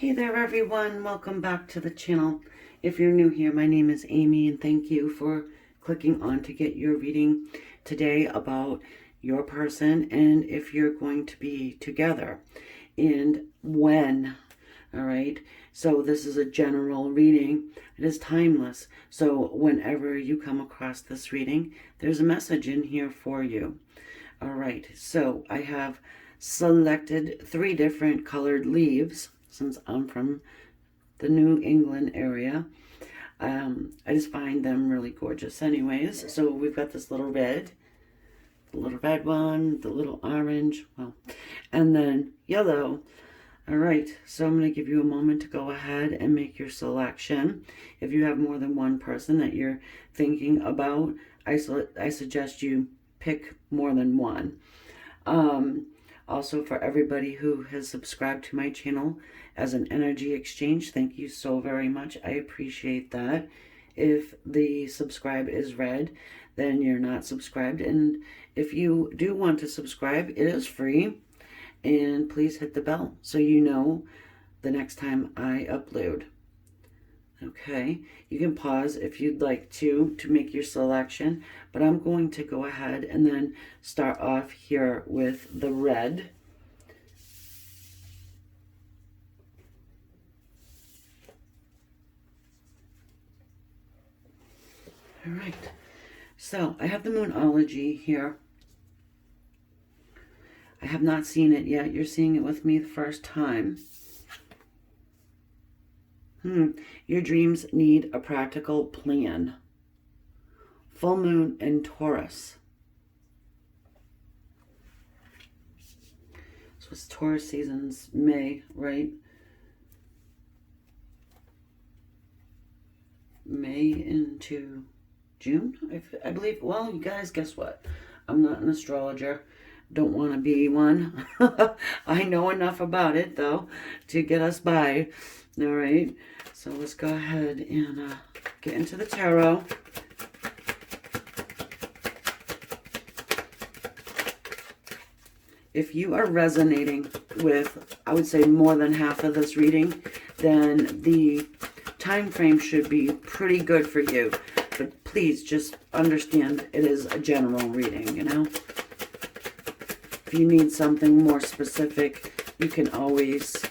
Hey there everyone, welcome back to the channel. If you're new here, my name is Amy and thank you for clicking on to get your reading today about your person and if you're going to be together and when. All right, so this is a general reading. It is timeless, so whenever you come across this reading, there's a message in here for you. All right, so I have selected 3 different colored leaves since I'm from the New England area. I just find them really gorgeous anyways. So we've got this little red, the little red one, the little orange, well, and then yellow. All right, so I'm going to give you a moment to go ahead and make your selection. If you have more than one person that you're thinking about, I suggest you pick more than one. Also, for everybody who has subscribed to my channel as an energy exchange, thank you so very much. I appreciate that. If the subscribe is red, then you're not subscribed. And if you do want to subscribe, it is free. And please hit the bell so you know the next time I upload. Okay, you can pause if you'd like to make your selection, but I'm going to go ahead and then start off here with the red. All right, so I have the Moonology here. I have not seen it yet. You're seeing it with me the first time. Your dreams need a practical plan. Full moon in Taurus. So it's Taurus season's May, right? May into June, I believe. Well, you guys, guess what? I'm not an astrologer. Don't want to be one. I know enough about it, though, to get us by. All right, so let's go ahead and get into the tarot. If you are resonating with, I would say, more than half of this reading, then the time frame should be pretty good for you. But please just understand it is a general reading, you know? If you need something more specific, you can always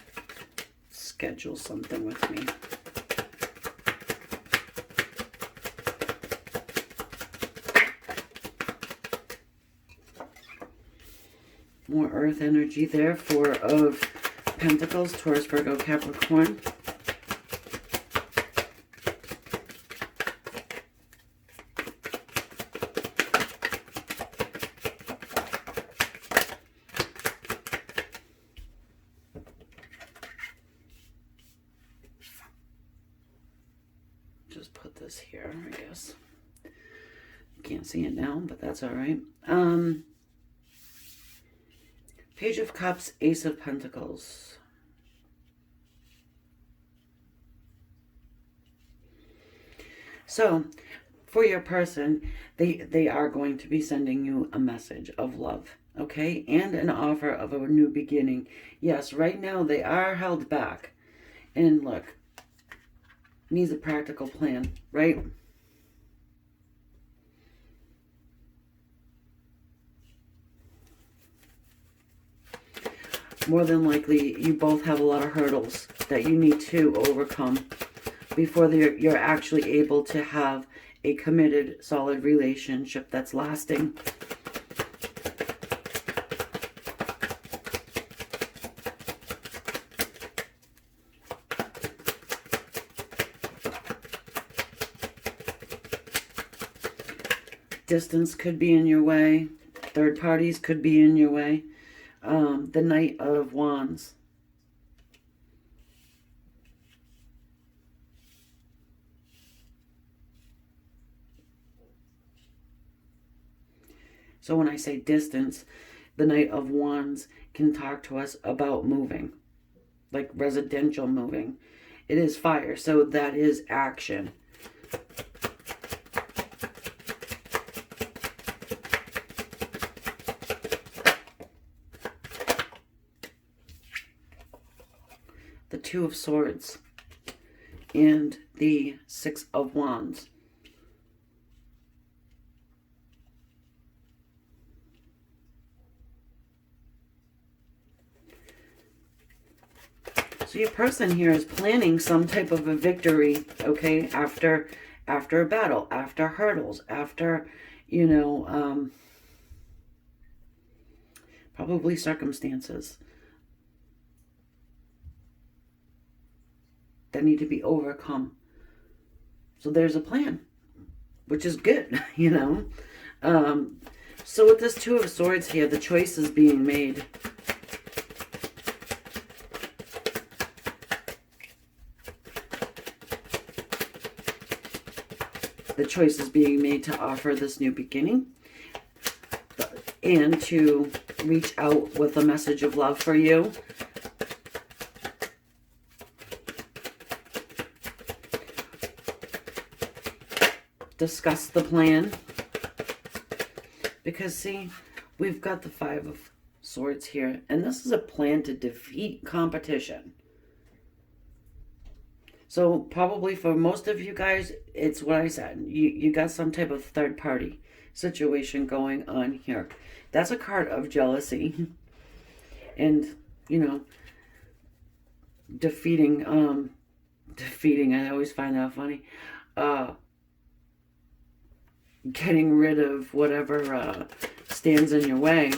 schedule something with me. More earth energy there. 4 of Pentacles, Taurus, Virgo, Capricorn. Just put this here, I guess. You can't see it now, but that's all right. Page of Cups, Ace of Pentacles. So, for your person, they are going to be sending you a message of love, okay? And an offer of a new beginning. Yes, right now they are held back. And look, needs a practical plan, right? More than likely, you both have a lot of hurdles that you need to overcome before you're actually able to have a committed, solid relationship that's lasting. Distance could be in your way. Third parties could be in your way. The Knight of Wands. So when I say distance, the Knight of Wands can talk to us about moving, like residential moving. It is fire, so that is action. the Two of Swords and the Six of Wands. So your person here is planning some type of a victory, okay, after a battle, after hurdles, after, you know, probably circumstances that need to be overcome. So there's a plan, which is good, you know. So with this Two of Swords here, the choice is being made. The choice is being made to offer this new beginning and to reach out with a message of love for you. Discuss the plan. Because, see, we've got the Five of Swords here, and this is a plan to defeat competition. So probably for most of you guys, it's what I said. You got some type of third party situation going on here. That's a card of jealousy. And, you know, defeating, I always find that funny. Getting rid of whatever stands in your way.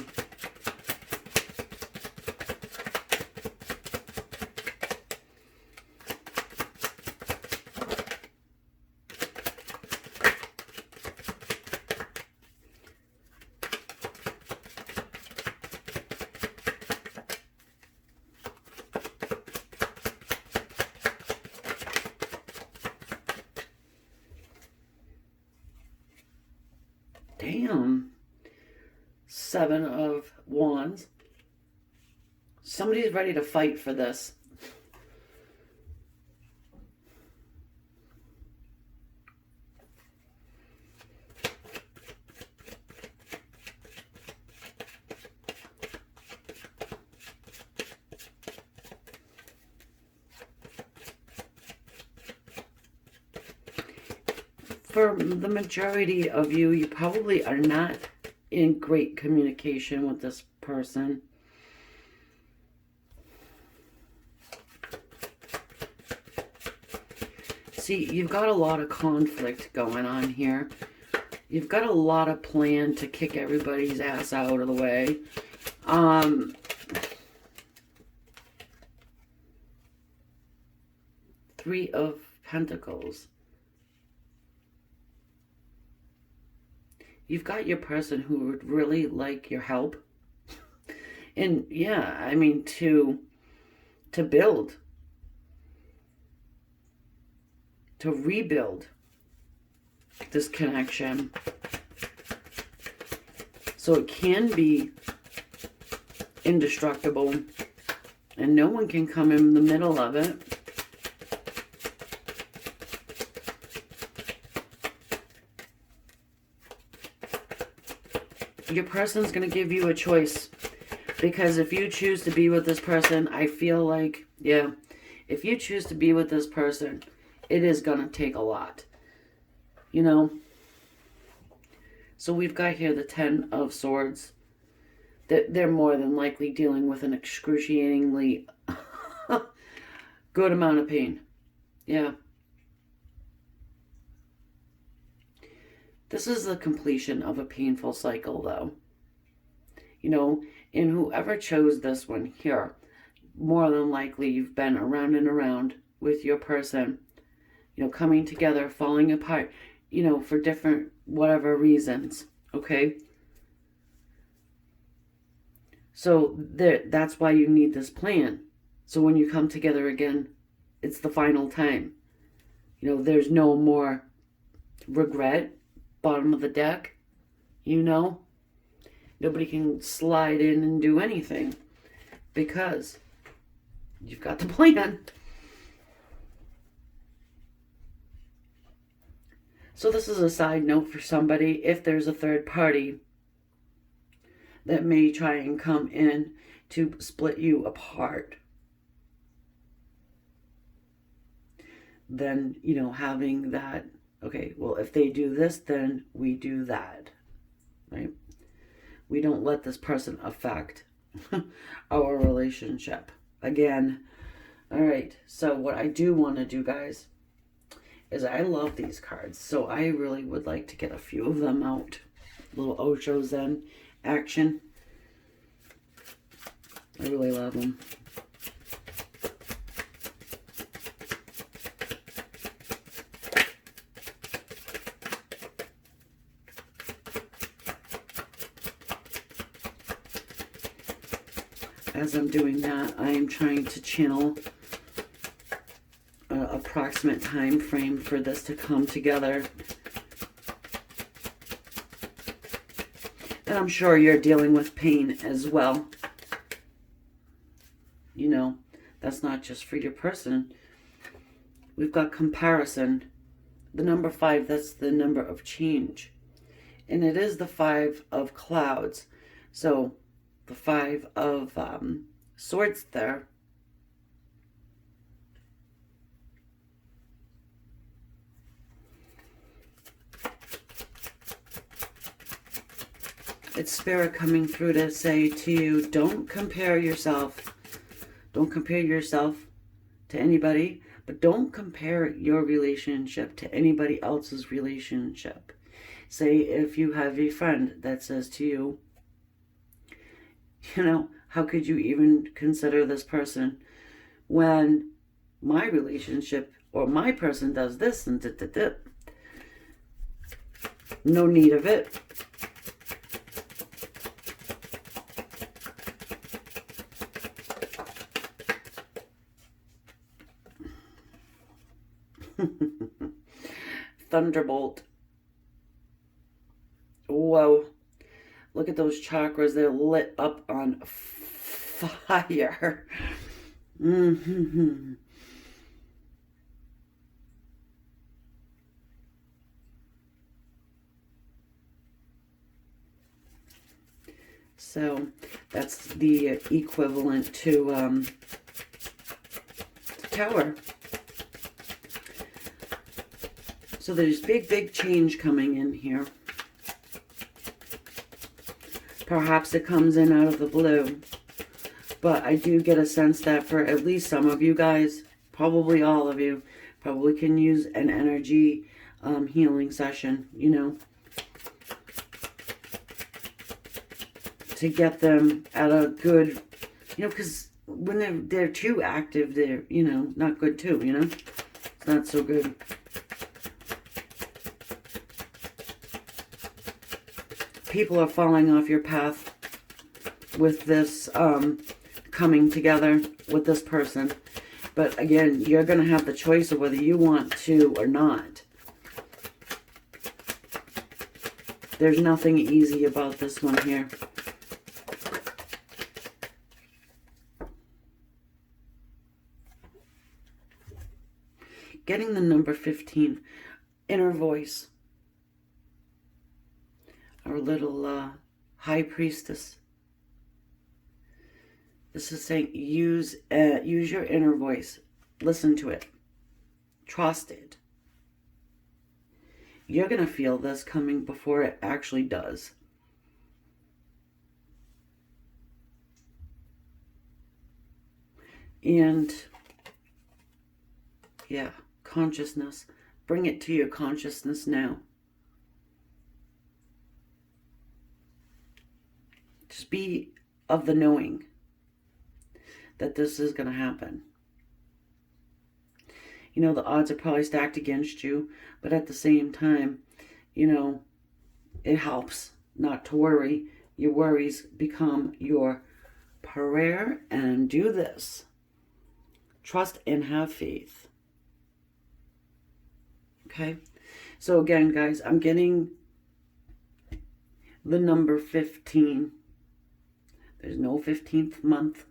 Damn. Seven of Wands. Somebody's ready to fight for this. For the majority of you, you probably are not in great communication with this person. See, you've got a lot of conflict going on here. You've got a lot of plan to kick everybody's ass out of the way. Three of Pentacles. You've got your person who would really like your help. And yeah, I mean, to build. To rebuild this connection. So it can be indestructible. And no one can come in the middle of it. Your person's going to give you a choice. Because if you choose to be with this person, I feel like, yeah, if you choose to be with this person, it is going to take a lot. You know? So we've got here the Ten of Swords. They're more than likely dealing with an excruciatingly good amount of pain. Yeah. This is the completion of a painful cycle, though. You know, and whoever chose this one here, more than likely you've been around and around with your person, you know, coming together, falling apart, you know, for different whatever reasons, okay? So that's why you need this plan. So when you come together again, it's the final time. You know, there's no more regret. Bottom of the deck, you know. Nobody can slide in and do anything because you've got the plan. So this is a side note for somebody. If there's a third party that may try and come in to split you apart. then, you know, having that, okay, well, if they do this, then we do that, right? We don't let this person affect our relationship. Again, all right, so what I do want to do, guys, is I love these cards, so I really would like to get a few of them out. Little Osho Zen action. I really love them. As I'm doing that, I am trying to channel an approximate time frame for this to come together. And I'm sure you're dealing with pain as well. You know, that's not just for your person. We've got comparison. The number 5, that's the number of change. And it is the 5 of clouds. So the 5 of swords there. It's Spirit coming through to say to you, don't compare yourself. Don't compare yourself to anybody, but don't compare your relationship to anybody else's relationship. Say if you have a friend that says to you, you know, how could you even consider this person when my relationship or my person does this and da. No need of it. Thunderbolt. Whoa. Look at those chakras. They're lit up on fire. Mm-hmm. So that's the equivalent to Tower. So there's big change coming in here. Perhaps it comes in out of the blue. But I do get a sense that for at least some of you guys, probably all of you, probably can use an energy healing session, you know, to get them at a good, you know, because when they're too active, they're, you know, not good too, you know. It's not so good. People are falling off your path with this coming together with this person. But again, you're going to have the choice of whether you want to or not. There's nothing easy about this one here. Getting the number 15, inner voice. Our little high priestess. This is saying use your inner voice. Listen to it. Trust it. You're going to feel this coming before it actually does. And yeah, consciousness. Bring it to your consciousness now. Just be of the knowing that this is going to happen. You know, the odds are probably stacked against you, but at the same time, you know, it helps not to worry. Your worries become your prayer, and do this. Trust and have faith. Okay? So again, guys, I'm getting the number 15. There's no 15th month.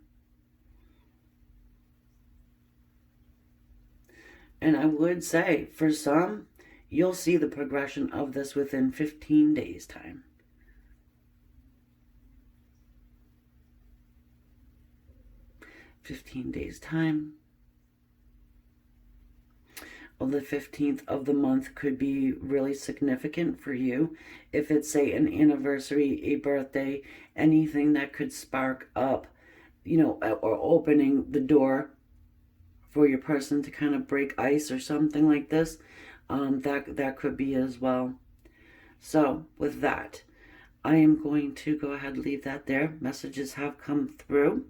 And I would say, for some, you'll see the progression of this within 15 days' time. of the 15th of the month could be really significant for you. If it's, say, an anniversary, a birthday, anything that could spark up, you know, or opening the door for your person to kind of break ice or something like this, that could be as well. So with that, I am going to go ahead and leave that there. Messages have come through.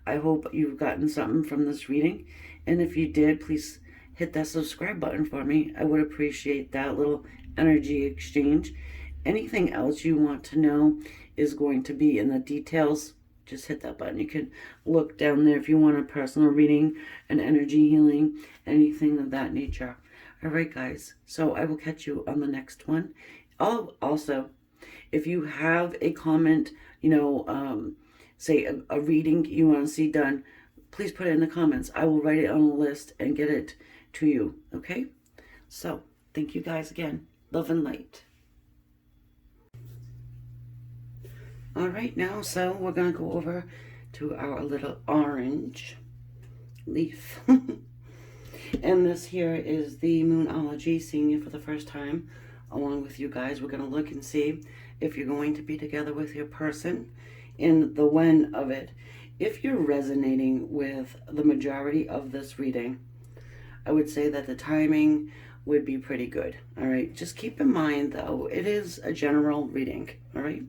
I hope you've gotten something from this reading. And if you did, please hit that subscribe button for me. I would appreciate that little energy exchange. Anything else you want to know is going to be in the details. Just hit that button. You can look down there if you want a personal reading, an energy healing, anything of that nature. All right, guys. So I will catch you on the next one. Oh, also, if you have a comment, you know, say a reading you want to see done, please put it in the comments. I will write it on a list and get it to you, okay? So, thank you guys again. Love and light. All right, now, so we're going to go over to our little orange leaf. And this here is the Moonology, seeing you for the first time. Along with you guys, we're going to look and see if you're going to be together with your person and the when of it. If you're resonating with the majority of this reading, I would say that the timing would be pretty good. All right, just keep in mind though, it is a general reading. All right.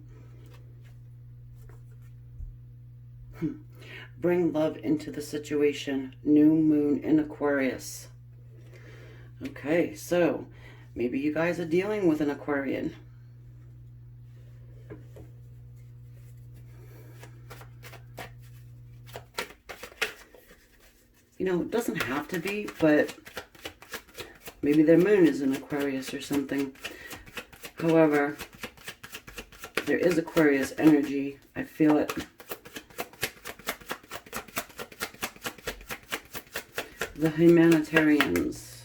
Bring love into the situation. New moon in Aquarius. Okay, so maybe you guys are dealing with an Aquarian. You know, it doesn't have to be, but maybe their moon is in Aquarius or something. However, there is Aquarius energy. I feel it. The humanitarians.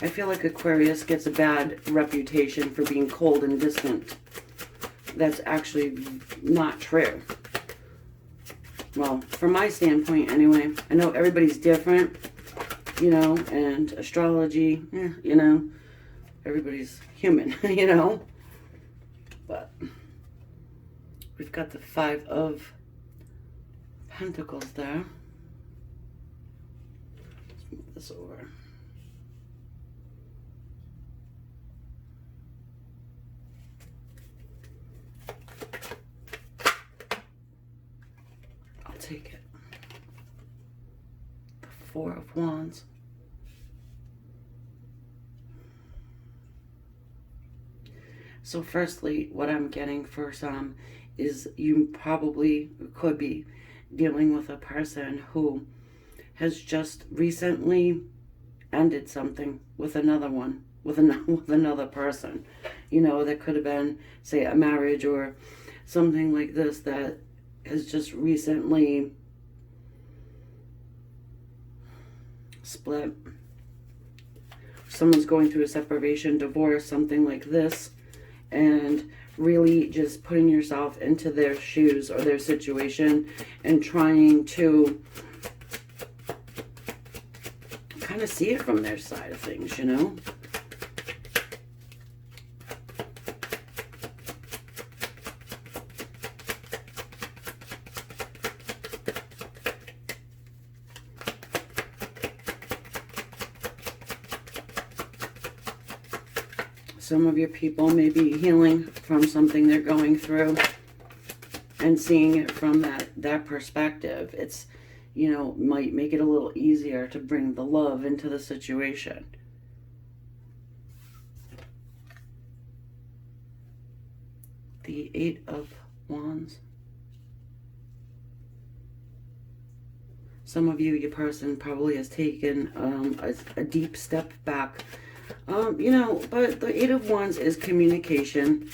I feel like Aquarius gets a bad reputation for being cold and distant. That's actually not true. Well, from my standpoint anyway. I know everybody's different, you know, and astrology, you know, everybody's human, you know. But we've got the 5 of Pentacles there. Let's move this over. I'll take it. The 4 of Wands. So firstly, what I'm getting for some is you probably could be dealing with a person who has just recently ended something with another one, with another person. You know, that could have been, say, a marriage or something like this that has just recently split. Someone's going through a separation, divorce, something like this. And really just putting yourself into their shoes or their situation and trying to kind of see it from their side of things, you know? Some of your people may be healing from something they're going through and seeing it from that perspective. It's, you know, might make it a little easier to bring the love into the situation. The 8 of Wands. Some of you, your person probably has taken a deep step back. You know, but the 8 of Wands is communication.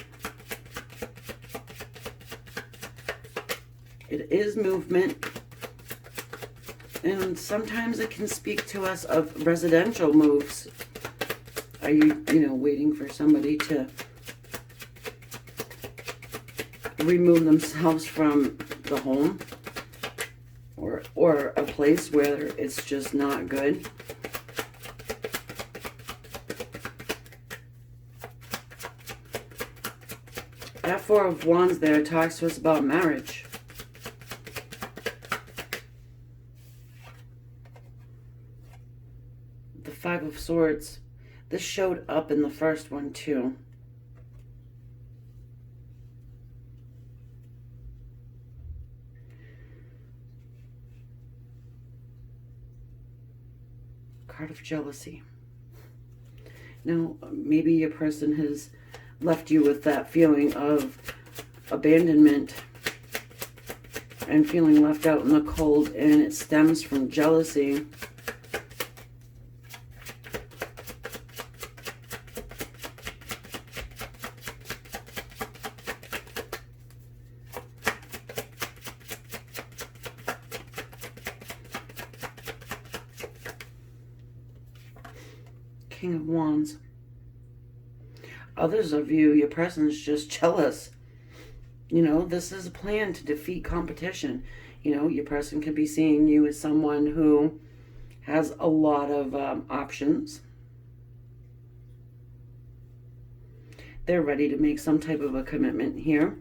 It is movement. And sometimes it can speak to us of residential moves. Are you, you know, waiting for somebody to remove themselves from the home or a place where it's just not good. That Four of Wands there talks to us about marriage. The Five of Swords. This showed up in the first one too. Card of Jealousy. Now, maybe your person has left you with that feeling of abandonment and feeling left out in the cold, and it stems from jealousy. King of Wands. Others of you, your person's just jealous. You know, this is a plan to defeat competition. You know, your person could be seeing you as someone who has a lot of options. They're ready to make some type of a commitment here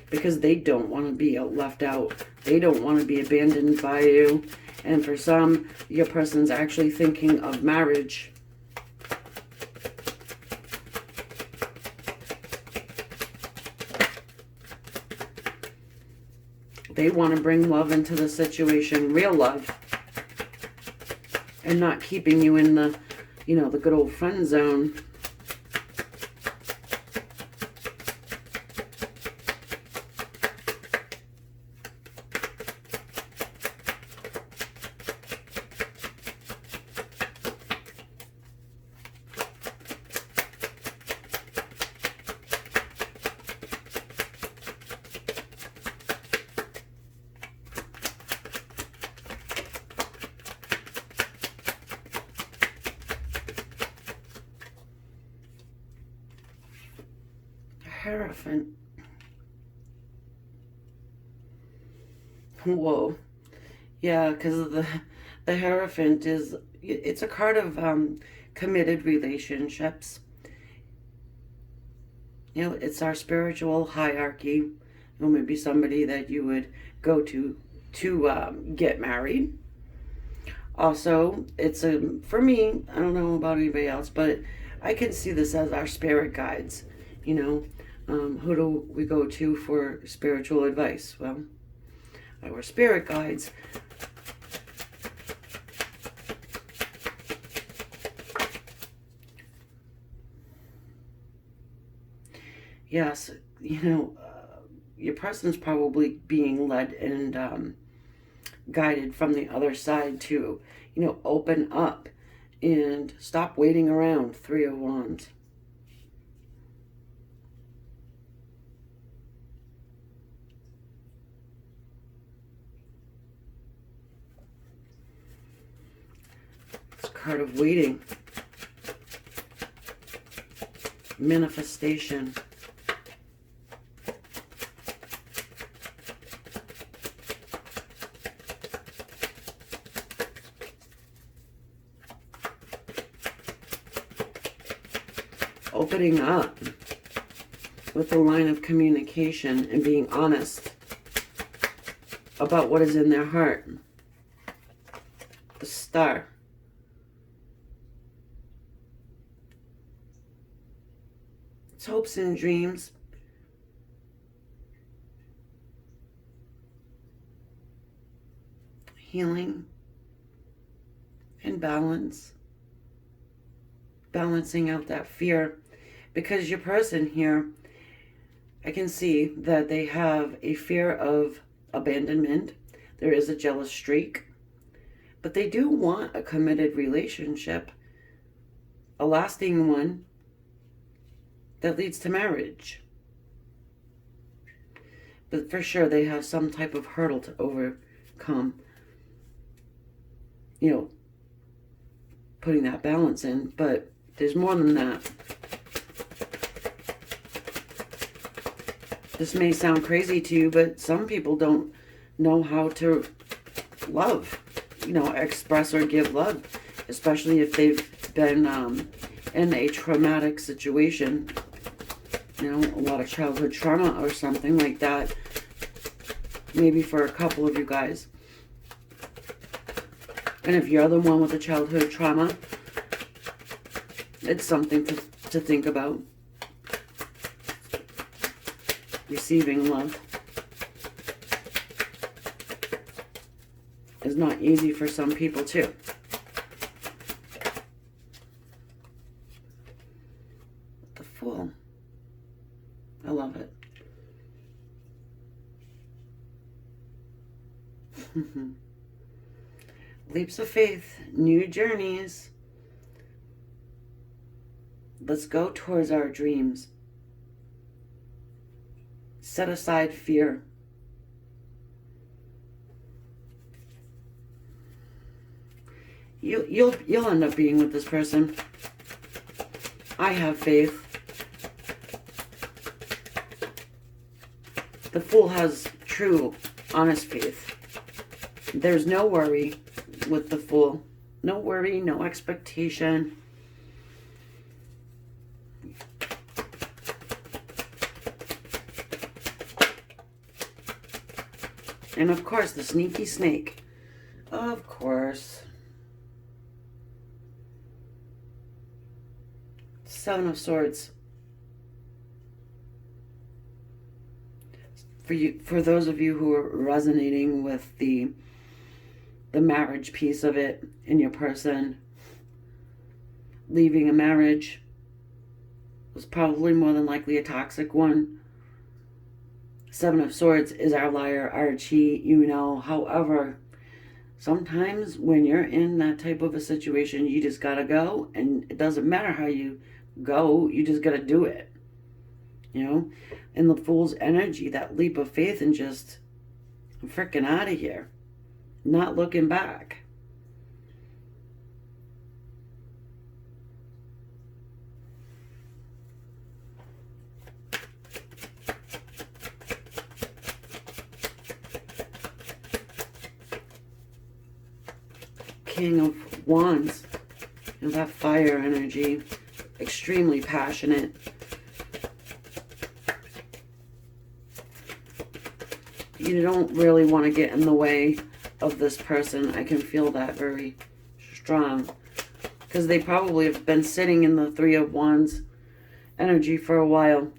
because they don't want to be left out. They don't want to be abandoned by you. And for some, your person's actually thinking of marriage. They want to bring love into the situation, real love, and not keeping you in the, you know, the good old friend zone. Hierophant. Whoa. Yeah, because the Hierophant is, it's a card of committed relationships. You know, it's our spiritual hierarchy. You know, maybe somebody that you would go to get married. Also, it's for me, I don't know about anybody else, but I can see this as our spirit guides. You know, who do we go to for spiritual advice? Well, our spirit guides. Yes, you know, your person's probably being led and guided from the other side to, you know, open up and stop waiting around. Three of Wands. Card of waiting, manifestation, opening up with the line of communication and being honest about what is in their heart. The Star. It's hopes and dreams. Healing and balance. Balancing out that fear. Because your person here, I can see that they have a fear of abandonment. There is a jealous streak. But they do want a committed relationship. A lasting one. That leads to marriage. But for sure, they have some type of hurdle to overcome. You know, putting that balance in. But there's more than that. This may sound crazy to you, but some people don't know how to love, express or give love, especially if they've been in a traumatic situation, a lot of childhood trauma or something like that. Maybe for a couple of you guys. And if you're the one with the childhood trauma, it's something to think about. Receiving love is not easy for some people too. The Fool. I love it. Leaps of faith, new journeys. Let's go towards our dreams. Set aside fear. You'll end up being with this person. I have faith. The Fool has true, honest faith. There's no worry with the Fool. No worry, no expectation. And of course, the sneaky snake. Of course. Seven of Swords. For those of you who are resonating with the marriage piece of it in your person, leaving a marriage was probably more than likely a toxic one. Seven of Swords is our liar, our cheat, However, sometimes when you're in that type of a situation, you just gotta go, and it doesn't matter how you go, you just gotta do it. And the Fool's energy, that leap of faith, and just, I'm freaking out of here. Not looking back. King of Wands. That fire energy. Extremely passionate. You don't really want to get in the way of this person. I can feel that very strong. Because they probably have been sitting in the Three of Wands energy for a while.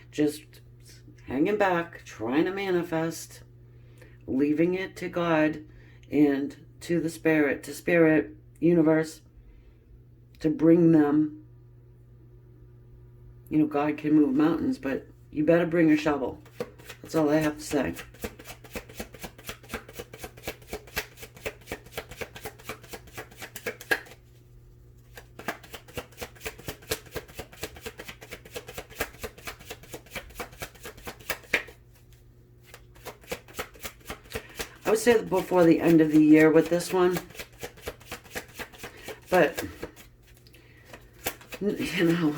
Just hanging back, trying to manifest, leaving it to God and to the spirit, universe, to bring them. God can move mountains, but you better bring a shovel. That's all I have to say. I would say before the end of the year with this one. But,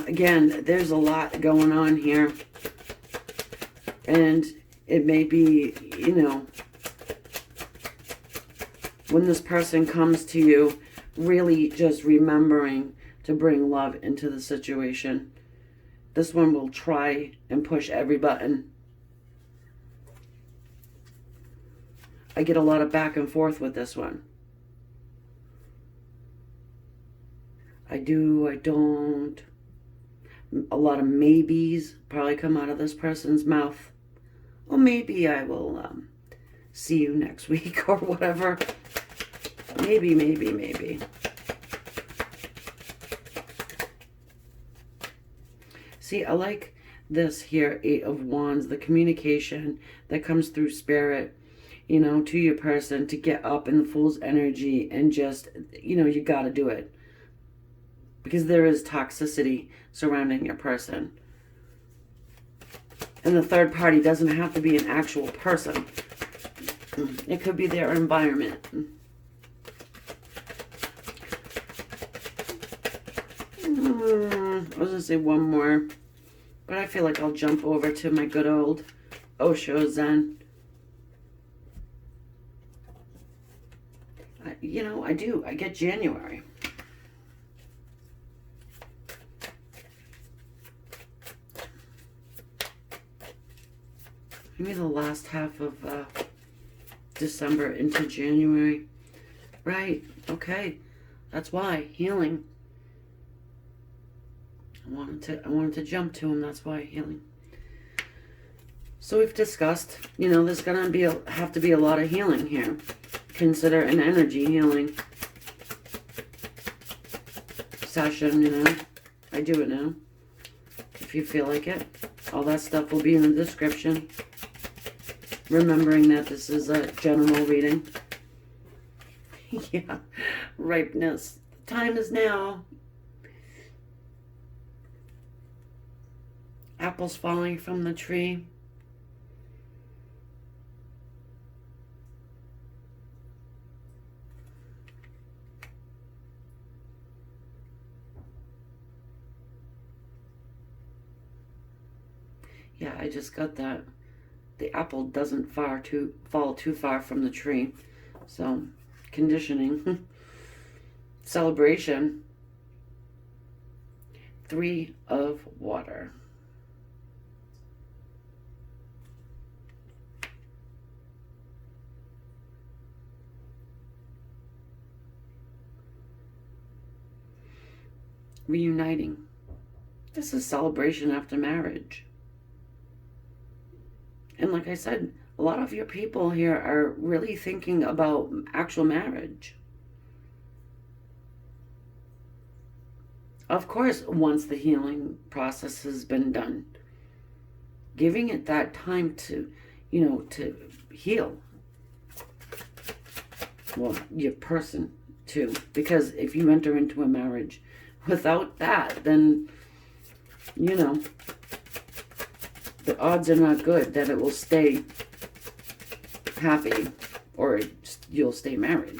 again, there's a lot going on here. And it may be, when this person comes to you, really just remembering to bring love into the situation. This one will try and push every button. I get a lot of back and forth with this one. I do, I don't. A lot of maybes probably come out of this person's mouth. Well, maybe I will see you next week or whatever. Maybe. See, I like this here, Eight of Wands, the communication that comes through spirit, to your person, to get up in the Fool's energy and just, you got to do it. Because there is toxicity surrounding your person. And the third party doesn't have to be an actual person. It could be their environment. I was going to say one more. But I feel like I'll jump over to my good old Osho Zen. You know, I do. I get January. Maybe the last half of December into January. Right. Okay. That's why. Healing. I wanted to jump to him. That's why. Healing. So we've discussed, you know, there's going to have to be a lot of healing here. Consider an energy healing session, you know. I do it now. If you feel like it. All that stuff will be in the description. Remembering that this is a general reading. Yeah. Ripeness. The time is now. Apples falling from the tree. Yeah, I just got that. The apple doesn't fall too far from the tree. So, conditioning. Celebration. 3 of water. Reuniting. This is celebration after marriage. And like I said, a lot of your people here are really thinking about actual marriage. Of course, once the healing process has been done, giving it that time to, you know, to heal. Well, your person too. Because if you enter into a marriage without that, then, you know, the odds are not good that it will stay happy or you'll stay married.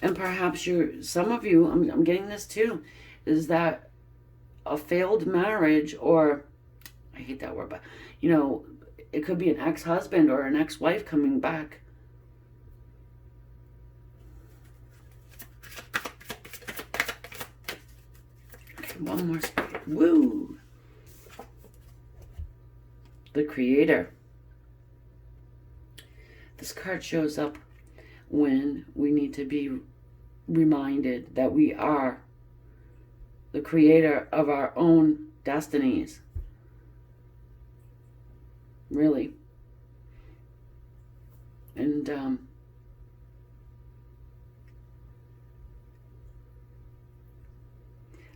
And perhaps some of you, I'm getting this too, is that a failed marriage, or, I hate that word, but, you know, it could be an ex-husband or an ex-wife coming back. One more spirit. Woo! The Creator. This card shows up when we need to be reminded that we are the creator of our own destinies. Really. And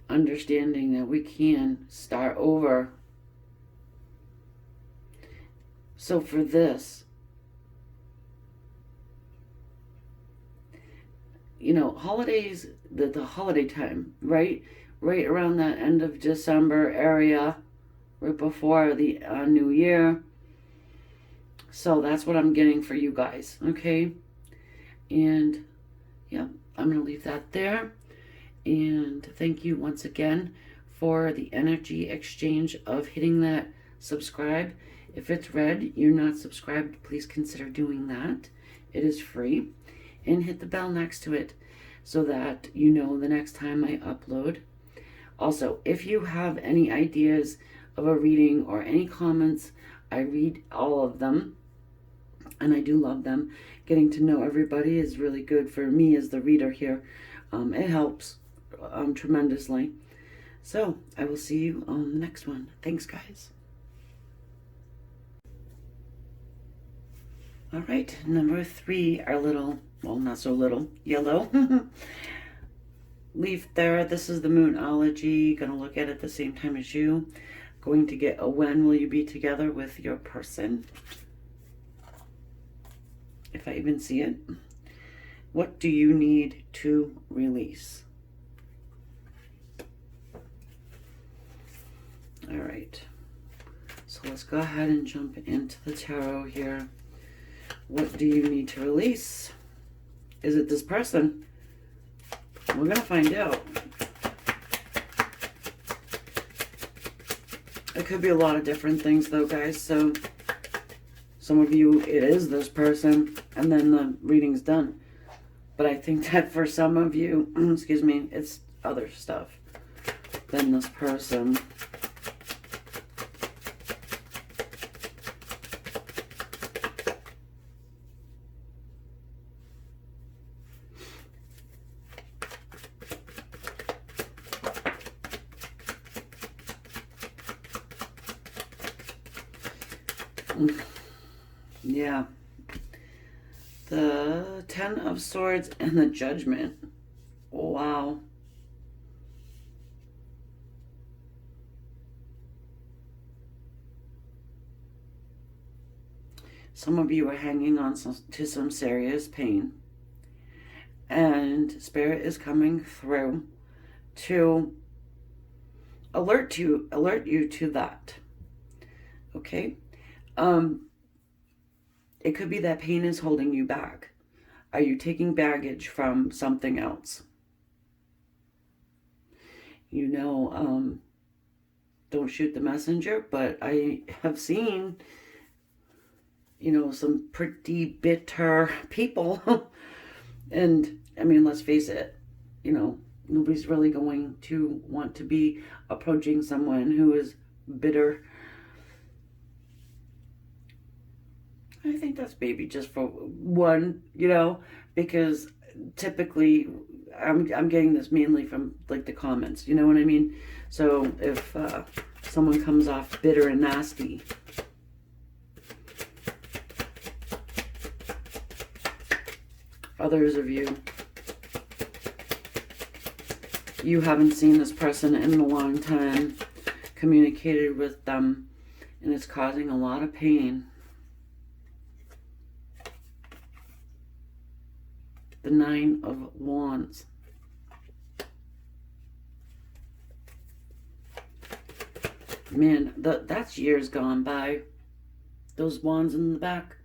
understanding that we can start over. So for this, you know, holidays, the holiday time, right around that end of December area, right before the new year. So that's what I'm getting for you guys, okay? And yeah, I'm going to leave that there. And thank you once again for the energy exchange of hitting that subscribe. If it's red, you're not subscribed, please consider doing that. It is free. And hit the bell next to it so that you know the next time I upload. Also, if you have any ideas of a reading or any comments, I read all of them. And I do love them. Getting to know everybody is really good for me as the reader here. It helps tremendously. So, I will see you on the next one. Thanks, guys. All right, number 3, our little, well, not so little, yellow leaf there. This is the Moonology. Going to look at it the same time as you. Going to get a when will you be together with your person. If I even see it. What do you need to release? All right. So let's go ahead and jump into the tarot here. What do you need to release? Is it this person? We're going to find out. It could be a lot of different things though, guys. So some of you, it is this person, and then the reading's done. But I think that for some of you, excuse me, it's other stuff than this person. Yeah. The Ten of Swords and the Judgment. Wow. Some of you are hanging on to some serious pain. And Spirit is coming through to alert you to that. Okay? It could be that pain is holding you back. Are you taking baggage from something else? You know, don't shoot the messenger, but I have seen, you know, some pretty bitter people. And, I mean, let's face it, you know, nobody's really going to want to be approaching someone who is bitter. I think that's maybe just for one, you know, because typically I'm getting this mainly from like the comments, you know what I mean? So if someone comes off bitter and nasty, others of you, you haven't seen this person in a long time, communicated with them, and it's causing a lot of pain. The Nine of Wands. Man, that's years gone by. Those wands in the back.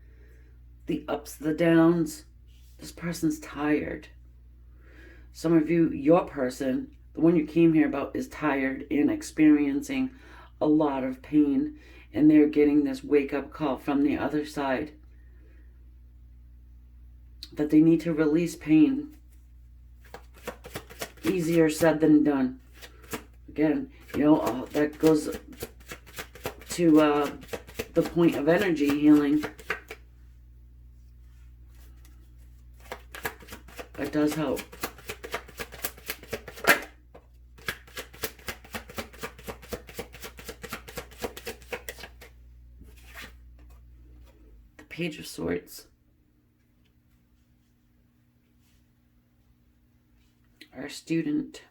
The ups, the downs. This person's tired. Some of you, your person, the one you came here about, is tired and experiencing a lot of pain. And they're getting this wake-up call from the other side that they need to release pain. Easier said than done. Again, you know, that goes to the point of energy healing. It does help. The Page of Swords. Our student,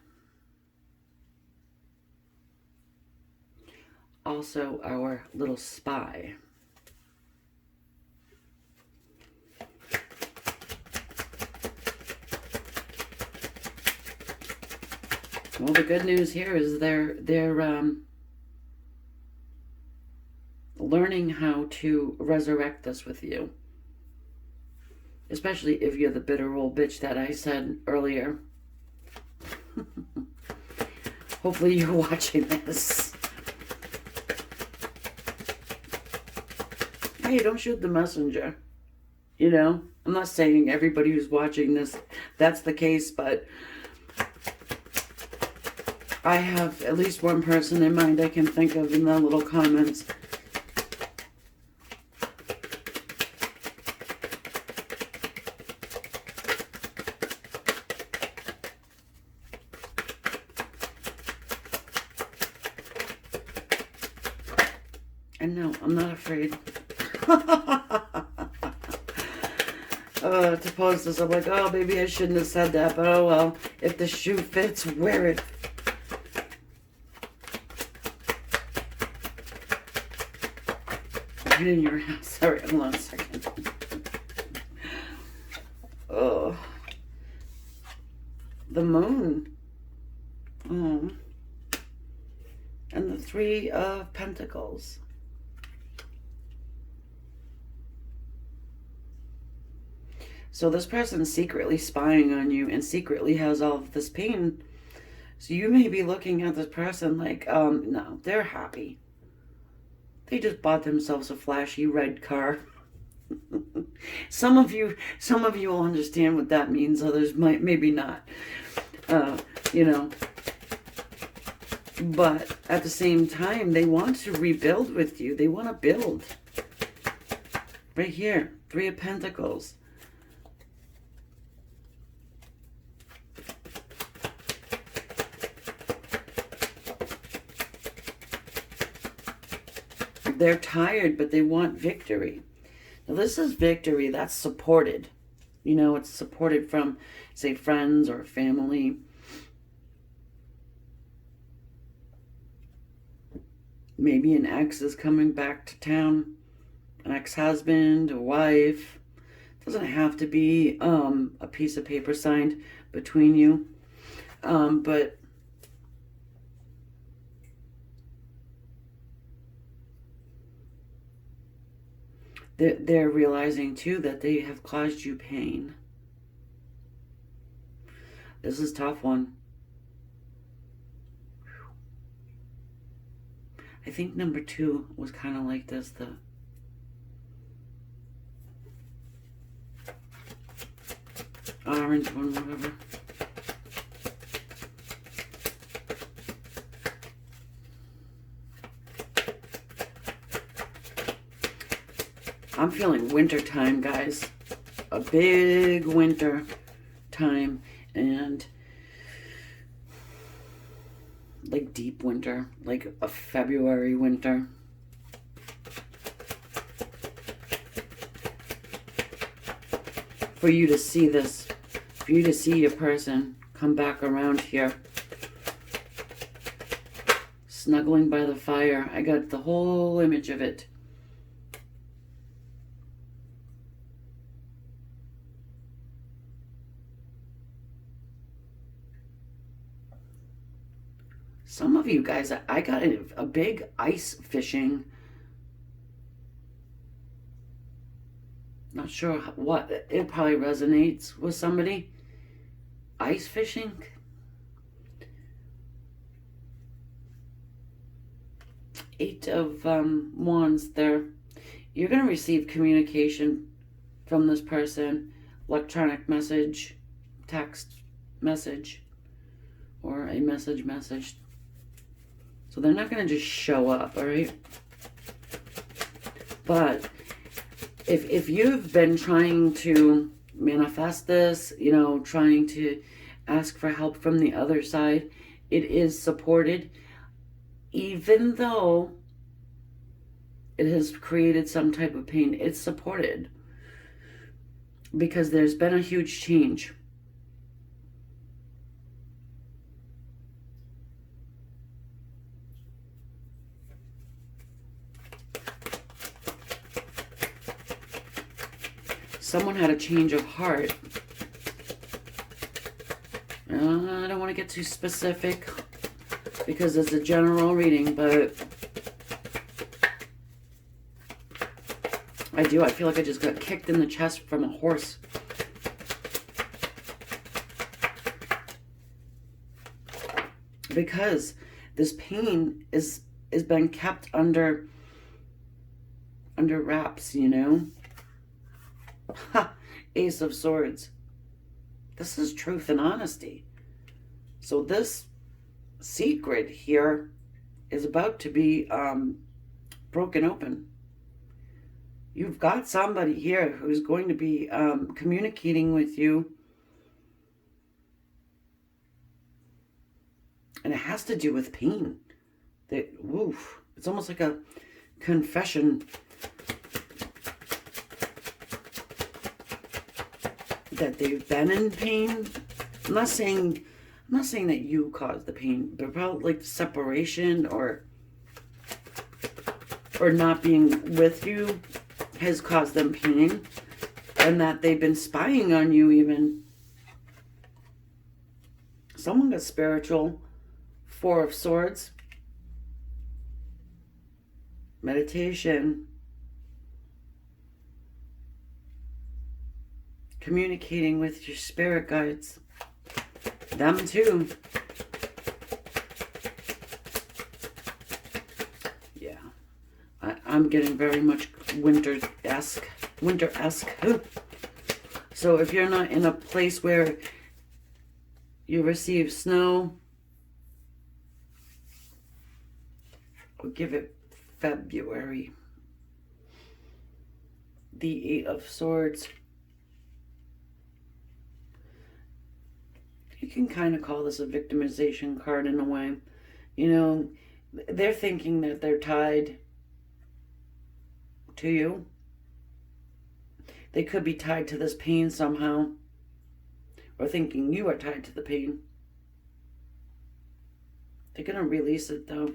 also our little spy. Well, the good news here is they're learning how to resurrect this with you, especially if you're the bitter old bitch that I said earlier. Hopefully you're watching this. Hey, don't shoot the messenger. You know, I'm not saying everybody who's watching this, that's the case, but I have at least one person in mind I can think of in the little comments. And no, I'm not afraid. To post this, I'm like, oh, maybe I shouldn't have said that, but oh well. If the shoe fits, wear it. Right in your house. Sorry, hold on a second. Oh. The moon. Oh. And the Three of Pentacles. So this person's secretly spying on you and secretly has all of this pain. So you may be looking at this person like, no, they're happy. They just bought themselves a flashy red car. Some of you will understand what that means. Others might, maybe not. You know, but at the same time, they want to rebuild with you. They want to build. Right here, Three of Pentacles. They're tired, but they want victory. Now, this is victory that's supported. You know, it's supported from, say, friends or family. Maybe an ex is coming back to town. An ex-husband, a wife. It doesn't have to be a piece of paper signed between you. But they're realizing, too, that they have caused you pain. This is a tough one. I think number 2 was kind of like this. The orange one, whatever. I'm feeling winter time, guys. A big winter time. And like deep winter. Like a February winter. For you to see this. For you to see your person come back around here. Snuggling by the fire. I got the whole image of it. Some of you guys, I got a big ice fishing. Not sure what. It probably resonates with somebody. Ice fishing. Eight of Wands there. You're going to receive communication from this person. Electronic message, text message, or a message. So they're not going to just show up, all right? But if you've been trying to manifest this, you know, trying to ask for help from the other side, it is supported, even though it has created some type of pain. It's supported because there's been a huge change. Someone had a change of heart. I don't want to get too specific because it's a general reading, but I do. I feel like I just got kicked in the chest from a horse. Because this pain is been kept under wraps, you know? Ha! Ace of Swords. This is truth and honesty. So this secret here is about to be broken open. You've got somebody here who's going to be communicating with you. And it has to do with pain. It's almost like a confession that they've been in pain. I'm not saying that you caused the pain, but probably like separation or not being with you has caused them pain, and that they've been spying on you even. Someone got spiritual. Four of Swords. Meditation. communicating with your spirit guides. Them too. Yeah. I'm getting very much winter-esque. So if you're not in a place where you receive snow, I'll give it February. The 8 of Swords. You can kind of call this a victimization card in a way. You know, they're thinking that they're tied to you. They could be tied to this pain somehow. Or thinking you are tied to the pain. They're going to release it though.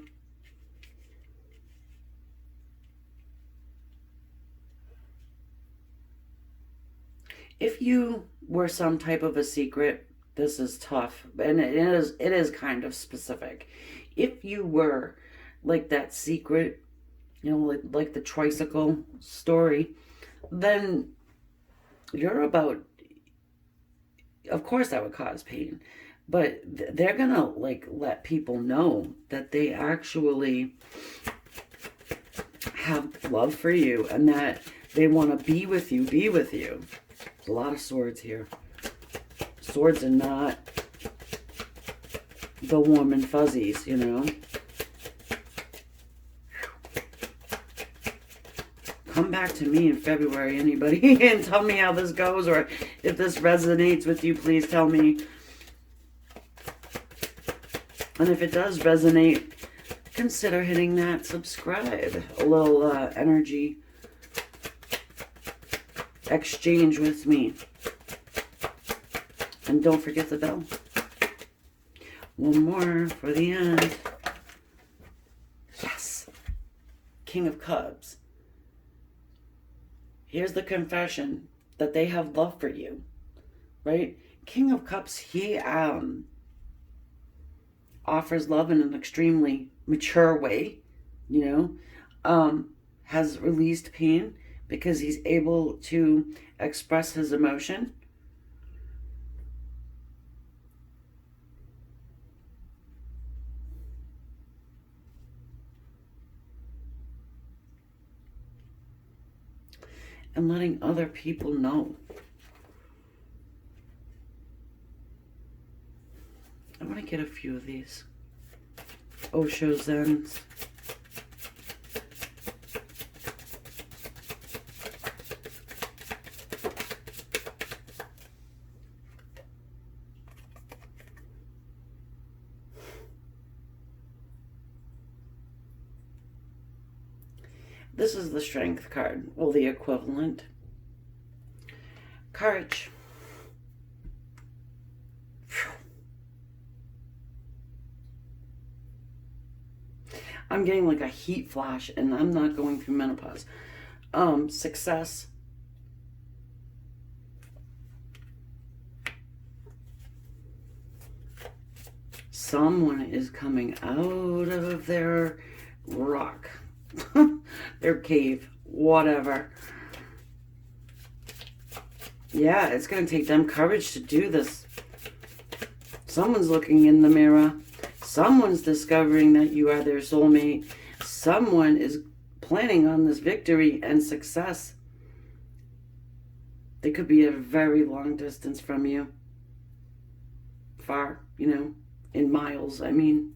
If you were some type of a secret, this is tough, and it is kind of specific. If you were like that secret, you know, like the tricycle story, then you're about, of course that would cause pain, but they're gonna like let people know that they actually have love for you and that they want to be with you. There's a lot of swords here. Swords are not the warm and fuzzies, you know. Come back to me in February, anybody, and tell me how this goes, or if this resonates with you, please tell me. And if it does resonate, consider hitting that subscribe. A little energy exchange with me. And don't forget the bell. One more for the end. Yes. King of Cups. Here's the confession that they have love for you, right? King of Cups, he offers love in an extremely mature way, you know, has released pain because he's able to express his emotion. And letting other people know. I want to get a few of these. Osho Zens. This is the Strength card. Well, the equivalent. Courage. I'm getting like a heat flash, and I'm not going through menopause. Success. Someone is coming out of their rock. Their cave, whatever. Yeah, it's going to take them courage to do this. Someone's looking in the mirror. Someone's discovering that you are their soulmate. Someone is planning on this victory and success. They could be a very long distance from you. Far, you know, in miles, I mean.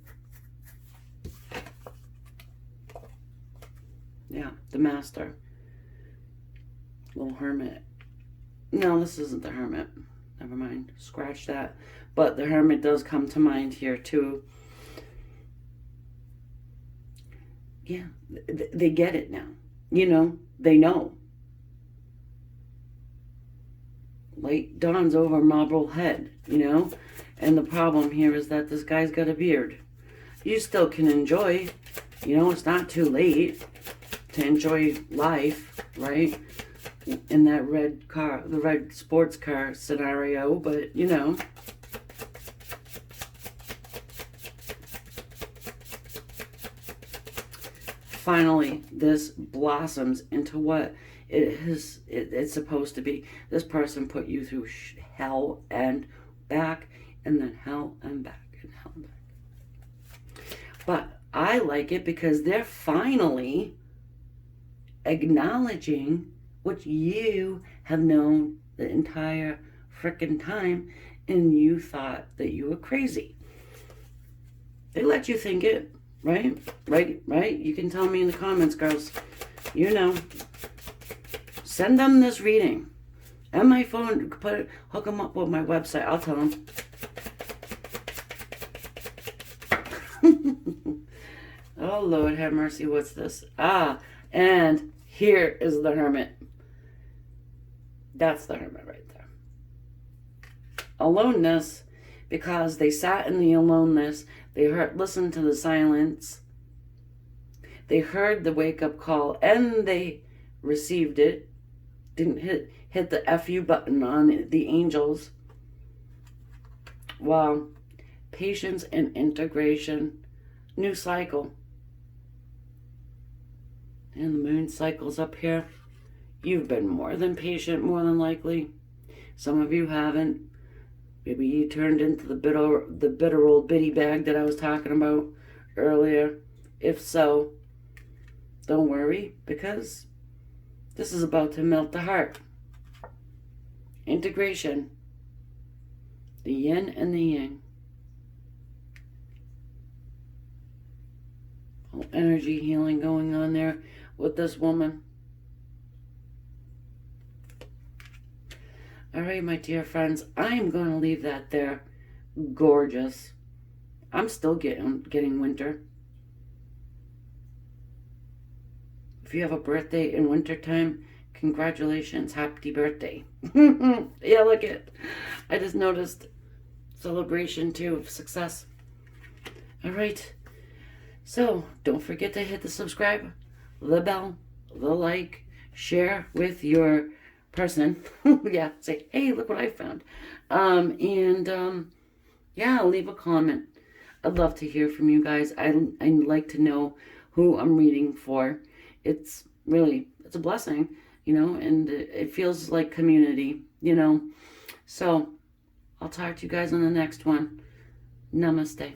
Yeah, the Master. Little Hermit. No, this isn't the Hermit. Never mind. Scratch that. But the Hermit does come to mind here too. Yeah, they get it now. You know, they know. Light dawns over Marble Head, you know. And the problem here is that this guy's got a beard. You still can enjoy. You know, it's not too late to enjoy life, right? In that red car, the red sports car scenario, but you know. Finally, this blossoms into what It's supposed to be. This person put you through hell and back, and then hell and back, and hell and back. But I like it because they're finally acknowledging what you have known the entire frickin' time, and you thought that you were crazy. They let you think it, right? Right? You can tell me in the comments, girls. You know. Send them this reading. And my phone, hook them up with my website. I'll tell them. Oh, Lord, have mercy. What's this? And here is the Hermit. That's the Hermit right there. Aloneness, because they sat in the aloneness. They listened to the silence. They heard the wake-up call, and they received it. Didn't hit the FU button on the angels. Wow. Patience and integration. New cycle. And the moon cycle's up here. You've been more than patient, more than likely. Some of you haven't. Maybe you turned into the bitter old bitty bag that I was talking about earlier. If so, don't worry, because this is about to melt the heart. Integration. The yin and the yang. Oh, energy healing going on there with this woman. All right, my dear friends, I'm going to leave that there. Gorgeous. I'm still getting winter. If you have a birthday in wintertime, congratulations, happy birthday. Yeah, look it. I just noticed celebration too of success. All right. So don't forget to hit the subscribe, the bell, the like, share with your person. Yeah, say, hey, look what I found. Yeah, leave a comment. I'd love to hear from you guys. I'd like to know who I'm reading for. It's a blessing, and it feels like community, So I'll talk to you guys on the next one. Namaste.